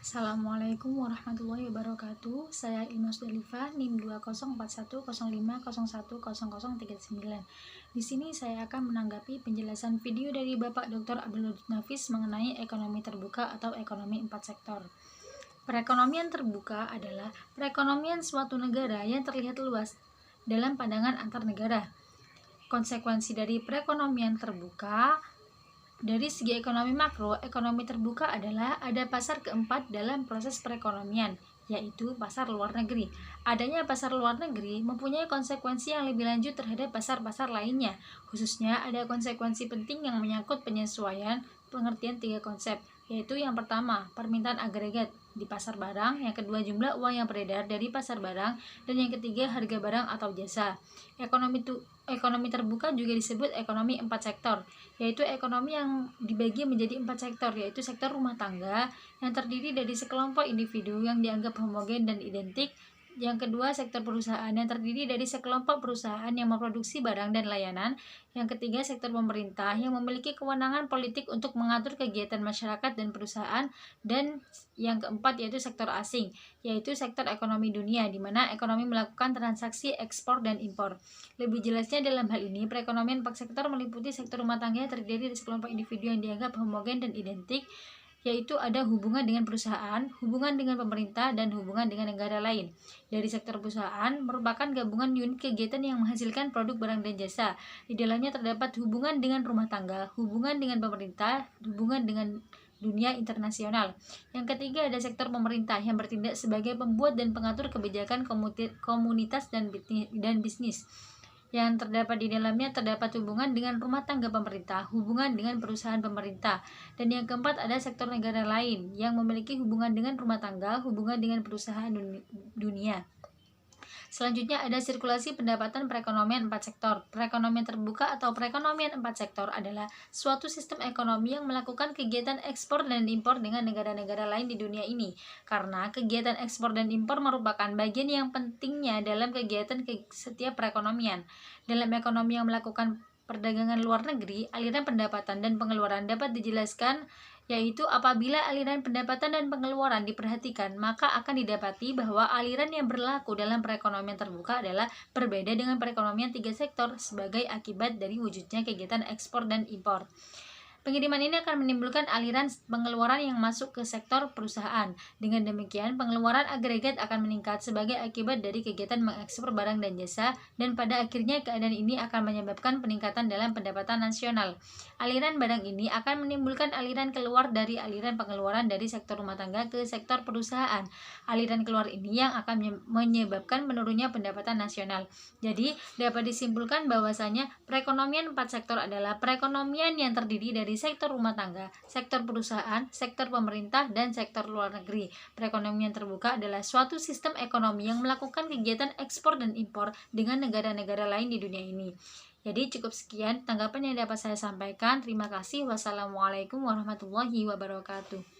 Assalamualaikum warahmatullahi wabarakatuh. Saya Ilmas Deliva, NIM 204105010039. Di sini saya akan menanggapi penjelasan video dari Bapak Dr. Abdul Wadud Nafis mengenai ekonomi terbuka atau ekonomi 4 sektor. Perekonomian terbuka adalah perekonomian suatu negara yang terlihat luas dalam pandangan antar negara. Konsekuensi dari perekonomian terbuka dari segi ekonomi makro, ekonomi terbuka adalah ada pasar keempat dalam proses perekonomian, yaitu pasar luar negeri. Adanya pasar luar negeri mempunyai konsekuensi yang lebih lanjut terhadap pasar-pasar lainnya, khususnya ada konsekuensi penting yang menyangkut penyesuaian pengertian 3 konsep, yaitu yang pertama, permintaan agregat di pasar barang, yang kedua, jumlah uang yang beredar dari pasar barang, dan yang ketiga, harga barang atau jasa. Ekonomi terbuka juga disebut ekonomi 4 sektor, yaitu ekonomi yang dibagi menjadi 4 sektor, yaitu sektor rumah tangga yang terdiri dari sekelompok individu yang dianggap homogen dan identik. Yang kedua, sektor perusahaan yang terdiri dari sekelompok perusahaan yang memproduksi barang dan layanan. Yang ketiga, sektor pemerintah yang memiliki kewenangan politik untuk mengatur kegiatan masyarakat dan perusahaan. Dan yang keempat yaitu sektor asing, yaitu sektor ekonomi dunia, di mana ekonomi melakukan transaksi ekspor dan impor. Lebih jelasnya dalam hal ini, perekonomian 4 sektor meliputi sektor rumah tangga yang terdiri dari sekelompok individu yang dianggap homogen dan identik, yaitu ada hubungan dengan perusahaan, hubungan dengan pemerintah, dan hubungan dengan negara lain. Dari sektor perusahaan merupakan gabungan unit kegiatan yang menghasilkan produk barang dan jasa. Di dalamnya terdapat hubungan dengan rumah tangga, hubungan dengan pemerintah, hubungan dengan dunia internasional. Yang ketiga, ada sektor pemerintah yang bertindak sebagai pembuat dan pengatur kebijakan komunitas dan bisnis. Yang terdapat di dalamnya terdapat hubungan dengan rumah tangga pemerintah, hubungan dengan perusahaan pemerintah. Dan yang keempat, ada sektor negara lain yang memiliki hubungan dengan rumah tangga, hubungan dengan perusahaan dunia. Selanjutnya ada sirkulasi pendapatan perekonomian 4 sektor. Perekonomian terbuka atau perekonomian 4 sektor adalah suatu sistem ekonomi yang melakukan kegiatan ekspor dan impor dengan negara-negara lain di dunia ini. Karena kegiatan ekspor dan impor merupakan bagian yang pentingnya dalam kegiatan setiap perekonomian. Dalam ekonomi yang melakukan perdagangan luar negeri, aliran pendapatan dan pengeluaran dapat dijelaskan, yaitu apabila aliran pendapatan dan pengeluaran diperhatikan, maka akan didapati bahwa aliran yang berlaku dalam perekonomian terbuka adalah berbeda dengan perekonomian 3 sektor sebagai akibat dari wujudnya kegiatan ekspor dan impor. Pengiriman ini akan menimbulkan aliran pengeluaran yang masuk ke sektor perusahaan. Dengan demikian, pengeluaran agregat akan meningkat sebagai akibat dari kegiatan mengekspor barang dan jasa, dan pada akhirnya keadaan ini akan menyebabkan peningkatan dalam pendapatan nasional. Aliran barang ini akan menimbulkan aliran keluar dari aliran pengeluaran dari sektor rumah tangga ke sektor perusahaan. Aliran keluar ini yang akan menyebabkan menurunnya pendapatan nasional. Jadi, dapat disimpulkan bahwasanya perekonomian 4 sektor adalah perekonomian yang terdiri dari sektor rumah tangga, sektor perusahaan, sektor pemerintah, dan sektor luar negeri. Perekonomian terbuka adalah suatu sistem ekonomi yang melakukan kegiatan ekspor dan impor dengan negara-negara lain di dunia ini. Jadi cukup sekian tanggapan yang dapat saya sampaikan. Terima kasih. Wassalamualaikum warahmatullahi wabarakatuh.